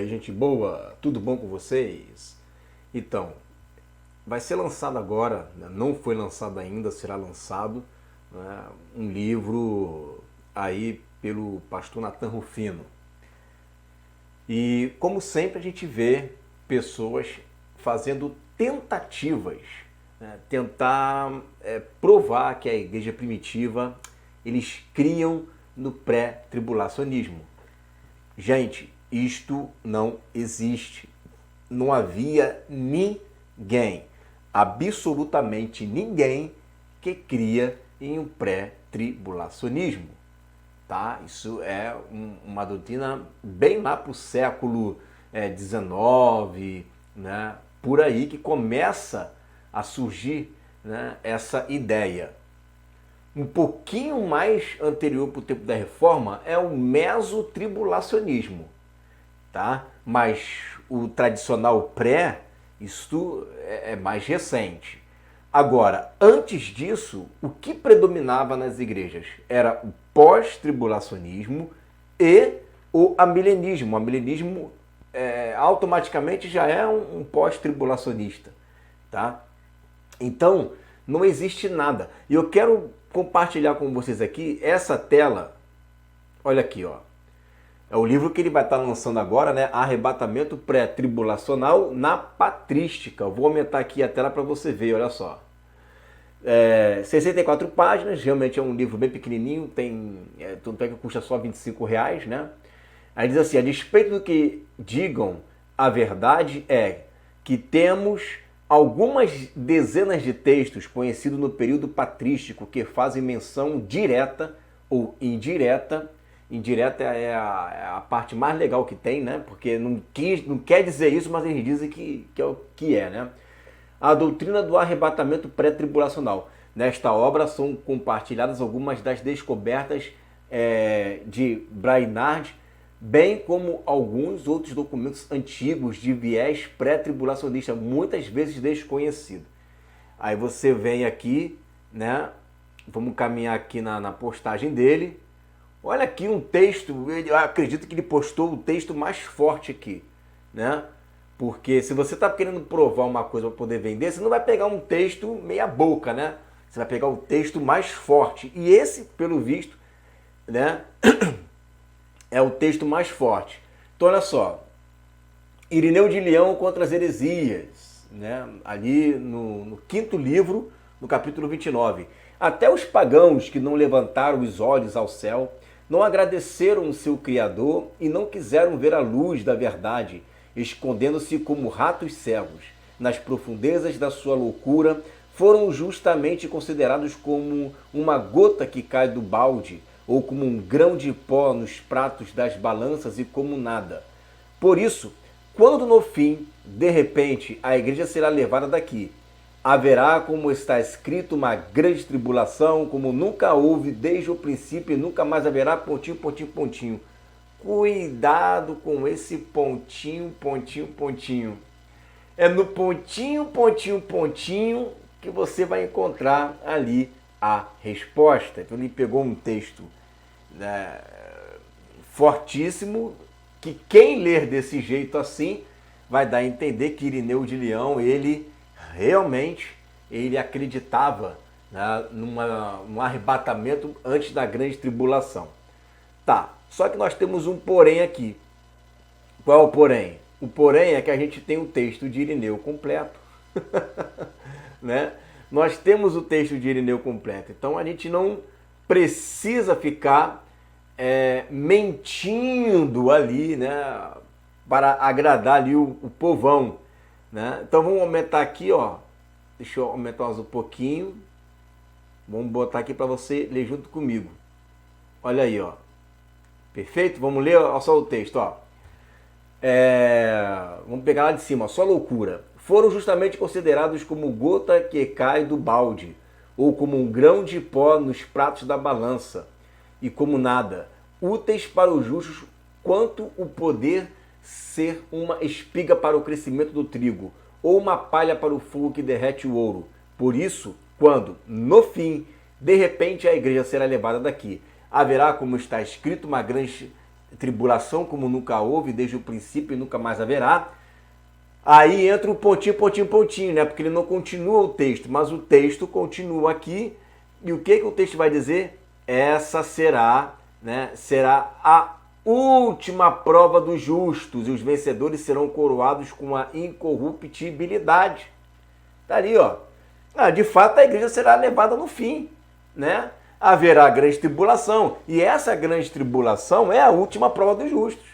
gente boa? Tudo bom com vocês? Então, vai ser lançado agora, né? Não foi lançado ainda, será lançado, né, um livro aí pelo pastor Nathan Rufino. E como sempre a gente vê pessoas fazendo tentativas, né, tentar provar que a igreja primitiva eles criam no pré-tribulacionismo. Gente, isto não existe. Não havia ninguém, absolutamente ninguém, que cria em um pré-tribulacionismo. Tá? Isso é uma doutrina bem lá para o século XIX, né? Por aí que começa a surgir, né, essa ideia. Um pouquinho mais anterior para o tempo da Reforma é o mesotribulacionismo, tá? Mas o tradicional pré, isto é mais recente. Agora, antes disso, o que predominava nas igrejas era o pós-tribulacionismo e o amilenismo. O amilenismo automaticamente já é um pós-tribulacionista, tá? Então, não existe nada. E eu quero compartilhar com vocês aqui essa tela. Olha aqui, ó. É o livro que ele vai estar lançando agora, né? Arrebatamento pré-tribulacional na patrística. Eu vou aumentar aqui a tela para você ver, olha só. 64 páginas, realmente é um livro bem pequenininho, tanto é que custa só R$25, né? Aí diz assim, a despeito do que digam, a verdade é que temos algumas dezenas de textos conhecidos no período patrístico que fazem menção direta ou indireta. Indireta é a parte mais legal que tem, né? Porque não quer dizer isso, mas eles dizem que é o que é, né? A doutrina do arrebatamento pré-tribulacional. Nesta obra são compartilhadas algumas das descobertas de Brainerd, bem como alguns outros documentos antigos de viés pré-tribulacionista, muitas vezes desconhecido. Aí você vem aqui, né? Vamos caminhar aqui na postagem dele. Olha aqui um texto, eu acredito que ele postou o texto mais forte aqui, né? Porque se você está querendo provar uma coisa para poder vender, você não vai pegar um texto meia boca, né? Você vai pegar o texto mais forte. E esse, pelo visto, né, é o texto mais forte. Então, olha só. Irineu de Leão contra as heresias, né? Ali no quinto livro, no capítulo 29. Até os pagãos que não levantaram os olhos ao céu, não agradeceram o seu Criador e não quiseram ver a luz da verdade, escondendo-se como ratos cegos. Nas profundezas da sua loucura, foram justamente considerados como uma gota que cai do balde, ou como um grão de pó nos pratos das balanças e como nada. Por isso, quando no fim, de repente, a igreja será levada daqui, haverá, como está escrito, uma grande tribulação, como nunca houve desde o princípio e nunca mais haverá, pontinho, pontinho, pontinho. Cuidado com esse pontinho, pontinho, pontinho. É no pontinho, pontinho, pontinho que você vai encontrar ali a resposta. Então ele pegou um texto, né, fortíssimo, que quem ler desse jeito assim vai dar a entender que Irineu de Leão, ele realmente acreditava, né, num arrebatamento antes da grande tribulação. Tá, só que nós temos um porém aqui. Qual é o porém? O porém é que a gente tem o texto de Irineu completo. Né? Nós temos o texto de Irineu completo. Então a gente não precisa ficar mentindo ali, né, para agradar ali o povão. Né? Então vamos aumentar aqui, ó. Deixa eu aumentar mais um pouquinho. Vamos botar aqui para você ler junto comigo. Olha aí, ó. Perfeito? Vamos ler, olha só o texto, ó. Vamos pegar lá de cima, ó. Só loucura. Foram justamente considerados como gota que cai do balde, ou como um grão de pó nos pratos da balança, e como nada, úteis para os justos quanto o poder ser uma espiga para o crescimento do trigo, ou uma palha para o fogo que derrete o ouro. Por isso, quando, no fim, de repente a igreja será levada daqui, haverá, como está escrito, uma grande tribulação como nunca houve, desde o princípio e nunca mais haverá. Aí entra o pontinho, pontinho, pontinho, né? Porque ele não continua o texto, mas o texto continua aqui. E o que o texto vai dizer? Essa será, né? Será a última prova dos justos, e os vencedores serão coroados com a incorruptibilidade. Tá ali, ó. De fato, a igreja será levada no fim, né? Haverá grande tribulação, e essa grande tribulação é a última prova dos justos.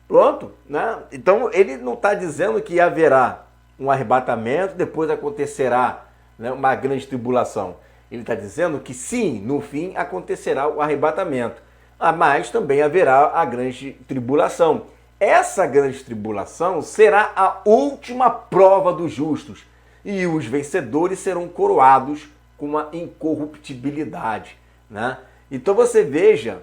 Pronto, né? Então ele não está dizendo que haverá um arrebatamento, depois acontecerá, né, uma grande tribulação. Ele está dizendo que sim, no fim acontecerá o arrebatamento, mas também haverá a grande tribulação. Essa grande tribulação será a última prova dos justos, e os vencedores serão coroados com a incorruptibilidade, né? Então você veja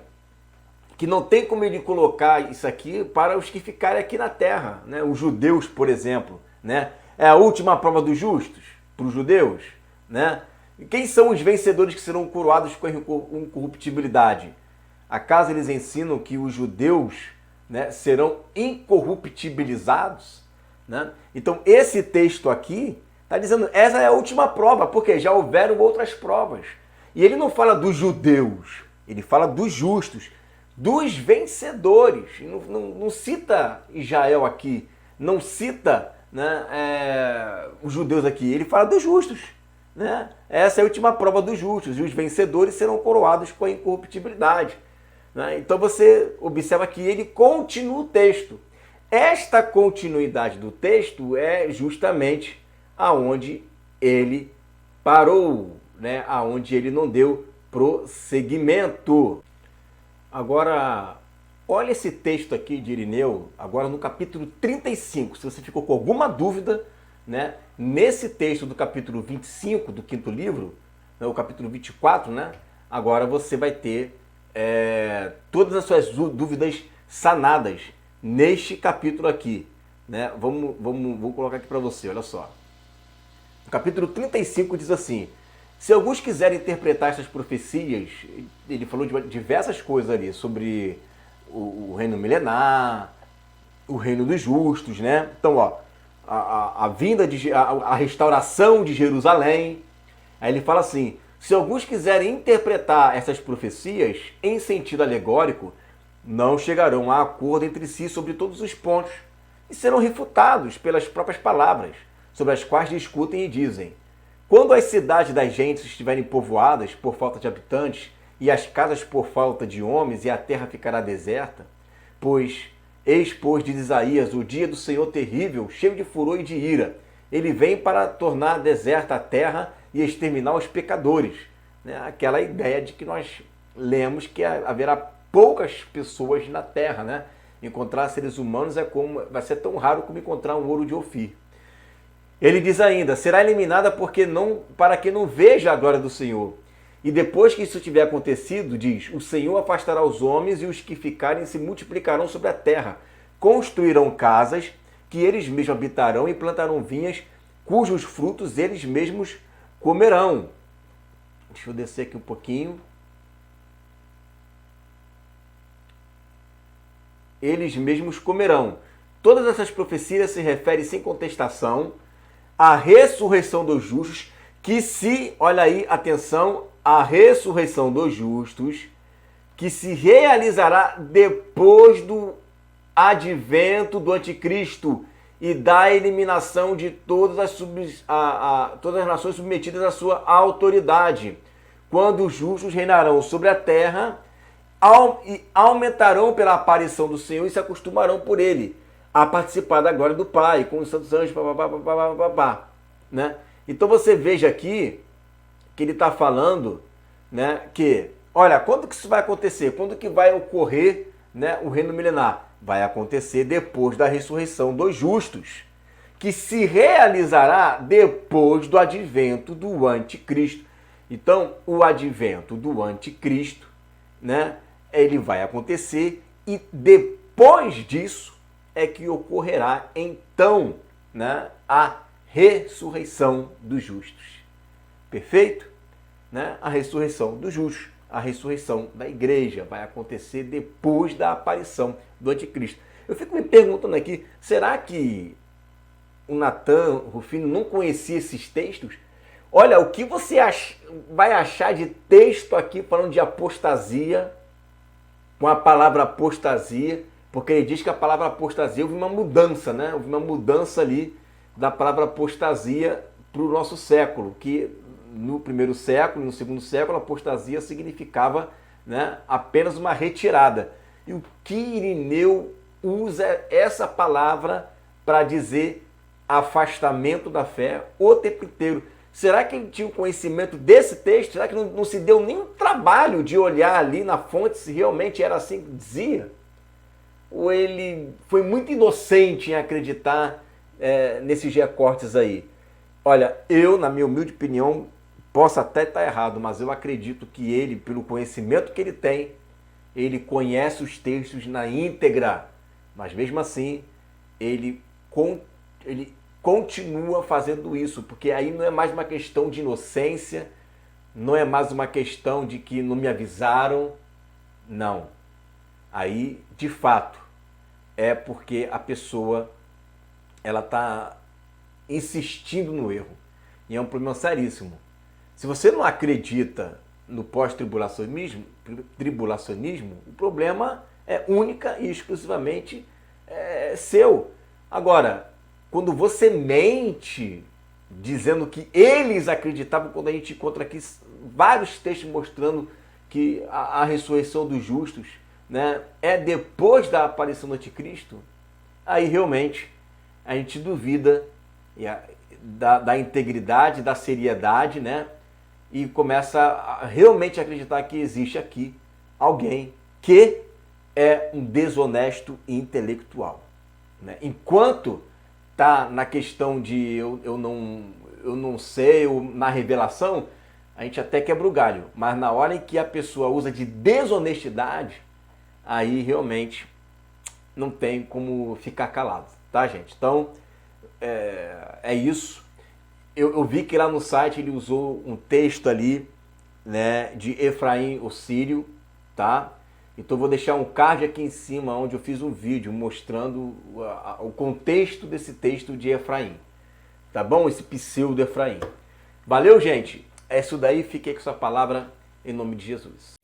que não tem como ele colocar isso aqui para os que ficarem aqui na terra, né? Os judeus, por exemplo, né? É a última prova dos justos para os judeus, né? E quem são os vencedores que serão coroados com a incorruptibilidade? Acaso eles ensinam que os judeus, né, serão incorruptibilizados, né? Então esse texto aqui está dizendo essa é a última prova, porque já houveram outras provas. E ele não fala dos judeus, ele fala dos justos, dos vencedores. Não cita Israel aqui, não cita, né, os judeus aqui, ele fala dos justos, né? Essa é a última prova dos justos, e os vencedores serão coroados com a incorruptibilidade, né? Então você observa que ele continua o texto. Esta continuidade do texto é justamente aonde ele parou, né? Aonde ele não deu prosseguimento. Agora, olha esse texto aqui de Irineu, agora no capítulo 35. Se você ficou com alguma dúvida, né, nesse texto do capítulo 25 do quinto livro, né, o capítulo 24, né, agora você vai ter todas as suas dúvidas sanadas neste capítulo aqui, né? Vou colocar aqui para você, olha só. O capítulo 35 diz assim: se alguns quiserem interpretar essas profecias, ele falou de diversas coisas ali, sobre o reino milenar, o reino dos justos, né? Então, ó, a vinda, a restauração de Jerusalém. Aí ele fala assim: se alguns quiserem interpretar essas profecias em sentido alegórico, não chegarão a acordo entre si sobre todos os pontos e serão refutados pelas próprias palavras, sobre as quais discutem e dizem: quando as cidades das gentes estiverem povoadas por falta de habitantes, e as casas por falta de homens, e a terra ficará deserta, eis, pois, diz Isaías, o dia do Senhor terrível, cheio de furor e de ira. Ele vem para tornar deserta a terra e exterminar os pecadores. Né? Aquela ideia de que nós lemos que haverá poucas pessoas na terra, né? Encontrar seres humanos vai ser tão raro como encontrar um ouro de Ofir. Ele diz ainda: será eliminada para que não veja a glória do Senhor. E depois que isso tiver acontecido, diz: o Senhor afastará os homens, e os que ficarem se multiplicarão sobre a terra. Construirão casas, que eles mesmos habitarão, e plantarão vinhas, cujos frutos eles mesmos comerão. Deixa eu descer aqui um pouquinho. Eles mesmos comerão. Todas essas profecias se referem sem contestação à ressurreição dos justos, olha aí, atenção, a ressurreição dos justos, que se realizará depois do advento do anticristo e da eliminação de todas as nações submetidas à sua autoridade, quando os justos reinarão sobre a terra e aumentarão pela aparição do Senhor e se acostumarão por ele a participar da glória do Pai, com os santos anjos, né? Então você veja aqui que ele está falando, né, que, olha, quando que isso vai acontecer? Quando que vai ocorrer, né, o reino milenar? Vai acontecer depois da ressurreição dos justos, que se realizará depois do advento do anticristo. Então, o advento do anticristo, né, ele vai acontecer e depois disso é que ocorrerá, então, né, a ressurreição dos justos. Perfeito? Né? A ressurreição dos justos. a ressurreição da igreja, vai acontecer depois da aparição do anticristo. Eu fico me perguntando aqui, será que o Natan Rufino não conhecia esses textos? Olha, o que você vai achar de texto aqui falando de apostasia, com a palavra apostasia, porque ele diz que a palavra apostasia houve uma mudança, né? Houve uma mudança ali da palavra apostasia para o nosso século, que no primeiro século e no segundo século a apostasia significava, né, apenas uma retirada. E o que Irineu usa essa palavra para dizer afastamento da fé o tempo inteiro? Será que ele tinha o conhecimento desse texto? Será que não se deu nenhum trabalho de olhar ali na fonte se realmente era assim que dizia? Ou ele foi muito inocente em acreditar nesses recortes aí? Olha, eu, na minha humilde opinião, posso até estar errado, mas eu acredito que ele, pelo conhecimento que ele tem, ele conhece os textos na íntegra, mas mesmo assim, ele continua fazendo isso, porque aí não é mais uma questão de inocência, não é mais uma questão de que não me avisaram, não. Aí, de fato, é porque a pessoa ela está insistindo no erro. E é um problema seríssimo. Se você não acredita no pós-tribulacionismo, o problema é única e exclusivamente seu. Agora, quando você mente dizendo que eles acreditavam, quando a gente encontra aqui vários textos mostrando que a ressurreição dos justos, né, é depois da aparição do anticristo, aí realmente a gente duvida da integridade, da seriedade, né, e começa a realmente acreditar que existe aqui alguém que é um desonesto intelectual, né? Enquanto tá na questão de eu não sei, na revelação, a gente até quebra o galho, mas na hora em que a pessoa usa de desonestidade, aí realmente não tem como ficar calado, tá, gente? Então, é isso. Eu vi que lá no site ele usou um texto ali, né, de Efraim o Sírio, tá? Então eu vou deixar um card aqui em cima onde eu fiz um vídeo mostrando o contexto desse texto de Efraim, tá bom? Esse pseudo Efraim. Valeu, gente? É isso daí, fiquei com essa palavra em nome de Jesus.